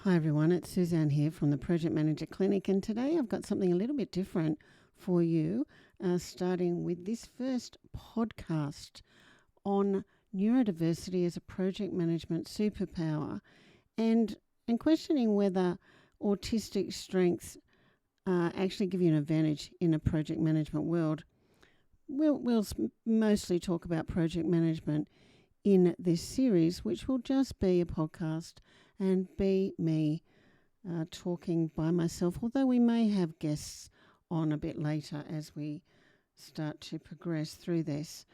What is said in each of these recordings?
Hi everyone, it's Susanne here from the Project Manager Clinic, and today I've got something a little bit different for you, starting with this first podcast on neurodiversity as a project management superpower, and questioning whether autistic strengths actually give you an advantage in a project management world. We'll mostly talk about project management in this series, which will just be a podcast and be me talking by myself, although we may have guests on a bit later as we start to progress through this.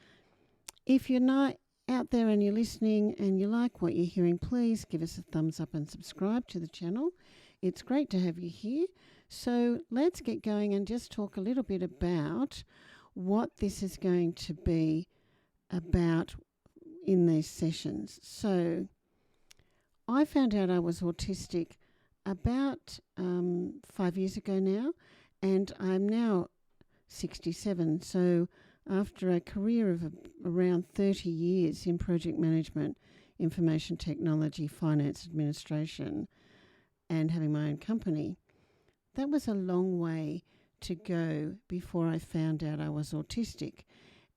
If you're not out there and you're listening and you like what you're hearing, please give us a thumbs up and subscribe to the channel. It's great to have you here. So let's get going and just talk a little bit about what this is going to be about in these sessions. So I found out I was autistic about 5 years ago now, and I'm now 67. So after a career of around 30 years in project management, information technology, finance administration, and having my own company, that was a long way to go before I found out I was autistic.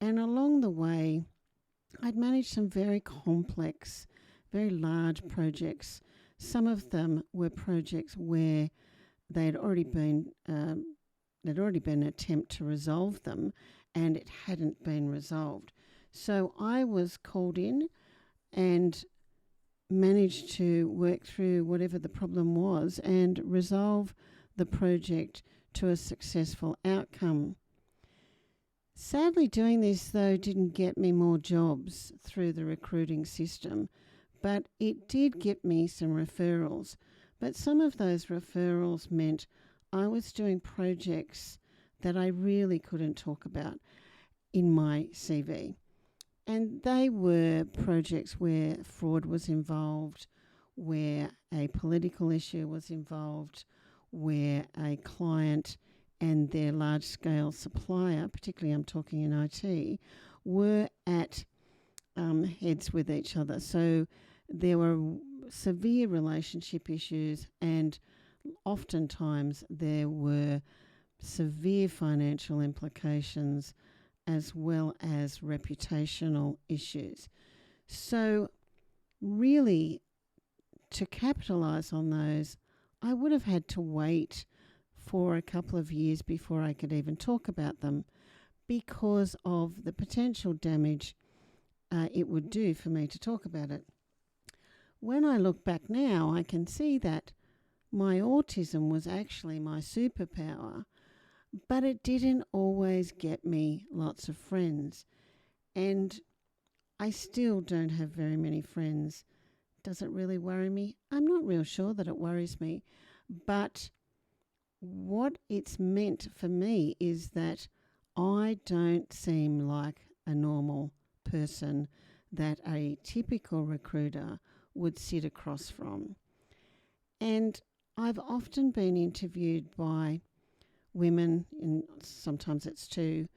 And along the way, I'd managed some very complex, very large projects. Some of them were projects where there'd already been an attempt to resolve them, and it hadn't been resolved. So I was called in and managed to work through whatever the problem was and resolve the project to a successful outcome. Sadly, doing this, though, didn't get me more jobs through the recruiting system, but it did get me some referrals. But some of those referrals meant I was doing projects that I really couldn't talk about in my CV. And they were projects where fraud was involved, where a political issue was involved, where a client and their large-scale supplier, particularly I'm talking in IT, were at heads with each other. So there were severe relationship issues, and oftentimes there were severe financial implications as well as reputational issues. So really, to capitalise on those, I would have had to wait for a couple of years before I could even talk about them because of the potential damage it would do for me to talk about it. When I look back now, I can see that my autism was actually my superpower, but it didn't always get me lots of friends. And I still don't have very many friends. Does it really worry me? I'm not real sure that it worries me, but what it's meant for me is that I don't seem like a normal person that a typical recruiter would sit across from. And I've often been interviewed by women, and sometimes it's two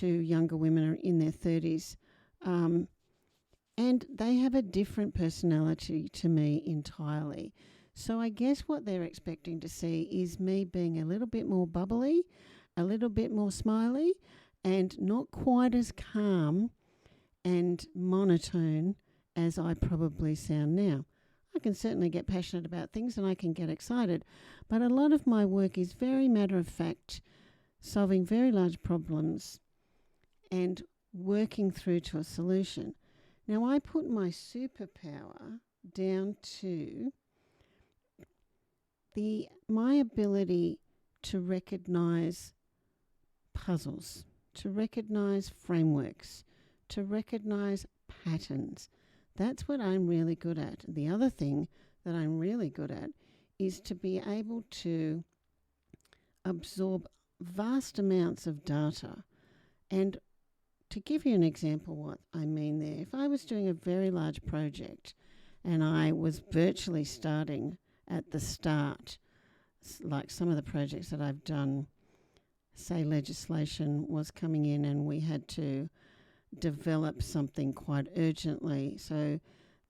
younger women in their 30s, and they have a different personality to me entirely. So I guess what they're expecting to see is me being a little bit more bubbly, a little bit more smiley, and not quite as calm and monotone as I probably sound now. I can certainly get passionate about things and I can get excited, but a lot of my work is very matter of fact, solving very large problems and working through to a solution. Now, I put my superpower down to my ability to recognise puzzles, to recognise frameworks, to recognise patterns. That's what I'm really good at. The other thing that I'm really good at is to be able to absorb vast amounts of data. And to give you an example what I mean there, if I was doing a very large project and I was virtually starting at the start, like some of the projects that I've done, say legislation was coming in and we had to develop something quite urgently. So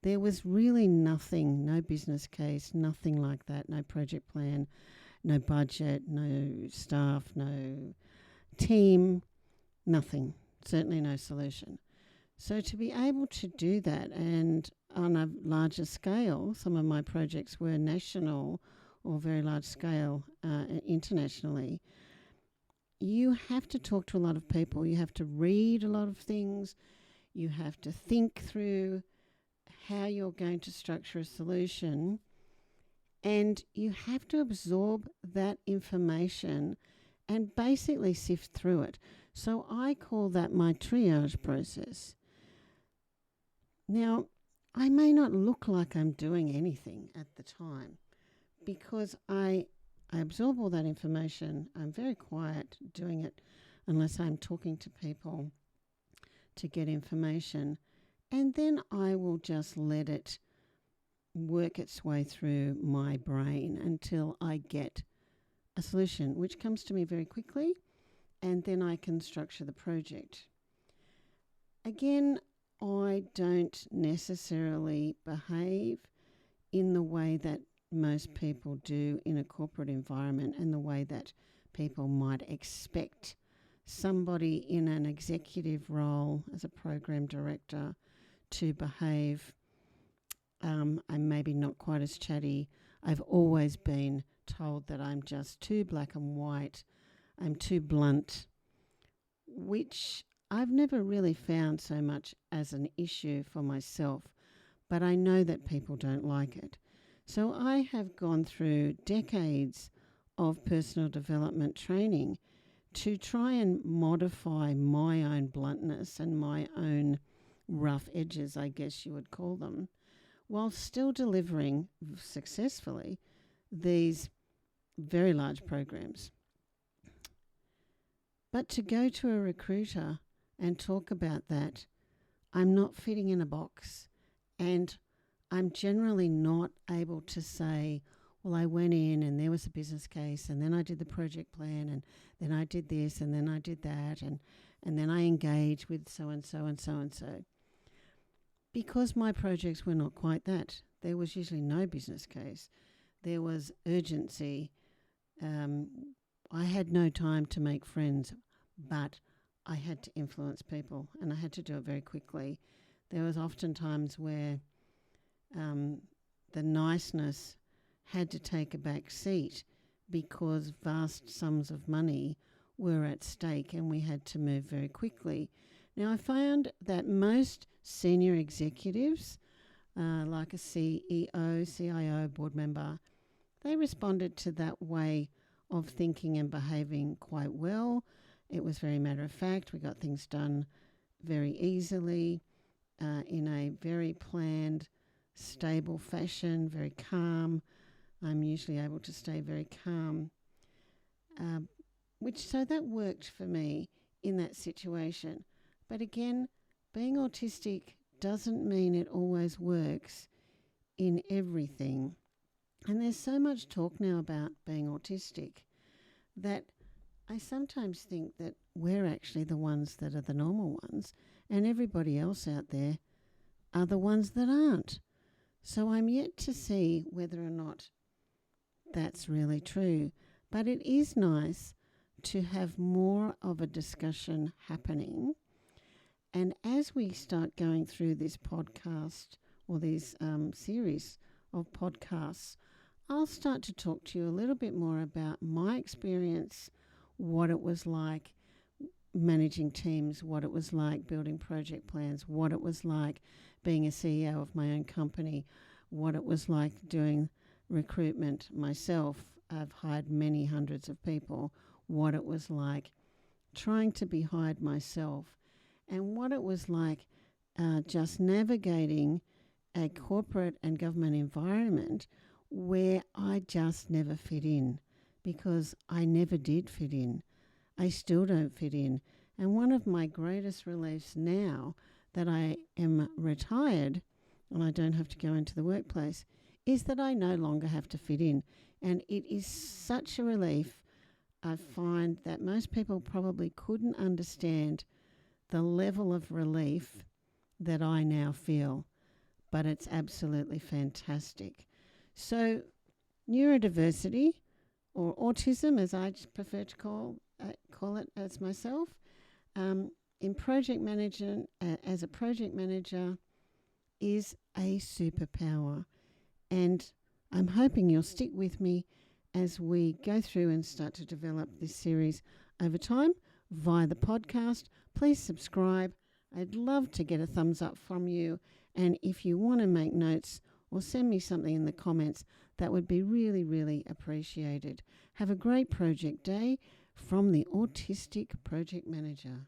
there was really nothing, no business case, nothing like that, no project plan, no budget, no staff, no team, nothing, certainly no solution. So to be able to do that, and on a larger scale, some of my projects were national or very large scale internationally, you have to talk to a lot of people. You have to read a lot of things. You have to think through how you're going to structure a solution, and you have to absorb that information and basically sift through it. So I call that my triage process. Now, I may not look like I'm doing anything at the time because I absorb all that information. I'm very quiet doing it unless I'm talking to people to get information. And then I will just let it work its way through my brain until I get a solution, which comes to me very quickly, and then I can structure the project. Again, I don't necessarily behave in the way that most people do in a corporate environment and the way that people might expect somebody in an executive role as a program director to behave. I'm maybe not quite as chatty. I've always been told that I'm just too black and white. I'm too blunt, which I've never really found so much as an issue for myself, but I know that people don't like it. So I have gone through decades of personal development training to try and modify my own bluntness and my own rough edges, I guess you would call them, while still delivering successfully these very large programs. But to go to a recruiter and talk about that, I'm not fitting in a box, and I'm generally not able to say, well, I went in and there was a business case, and then I did the project plan, and then I did this, and then I did that, and then I engaged with so-and-so and so-and-so. Because my projects were not quite that. There was usually no business case. There was urgency. I had no time to make friends, but I had to influence people, and I had to do it very quickly. There was often times where the niceness had to take a back seat because vast sums of money were at stake and we had to move very quickly. Now, I found that most senior executives, like a CEO, CIO, board member, they responded to that way of thinking and behaving quite well. It was very matter of fact. We got things done very easily, in a very planned, stable fashion, very calm. I'm usually able to stay very calm, so that worked for me in that situation. But again, being autistic doesn't mean it always works in everything. And there's so much talk now about being autistic that I sometimes think that we're actually the ones that are the normal ones, and everybody else out there are the ones that aren't. So I'm yet to see whether or not that's really true. But it is nice to have more of a discussion happening. And as we start going through this podcast or these series of podcasts, I'll start to talk to you a little bit more about my experience, what it was like managing teams, what it was like building project plans, what it was like being a CEO of my own company, what it was like doing recruitment myself. I've hired many hundreds of people, what it was like trying to be hired myself, and what it was like just navigating a corporate and government environment where I just never fit in, because I never did fit in. I still don't fit in. And one of my greatest reliefs now that I am retired and I don't have to go into the workplace is that I no longer have to fit in. And it is such a relief. I find that most people probably couldn't understand the level of relief that I now feel. but it's absolutely fantastic. So neurodiversity, or autism as I prefer to call it as myself, in project management, as a project manager, is a superpower. And I'm hoping you'll stick with me as we go through and start to develop this series over time via the podcast. Please subscribe. I'd love to get a thumbs up from you. And if you want to make notes or send me something in the comments, that would be really, really appreciated. Have a great project day from the Autistic Project Manager.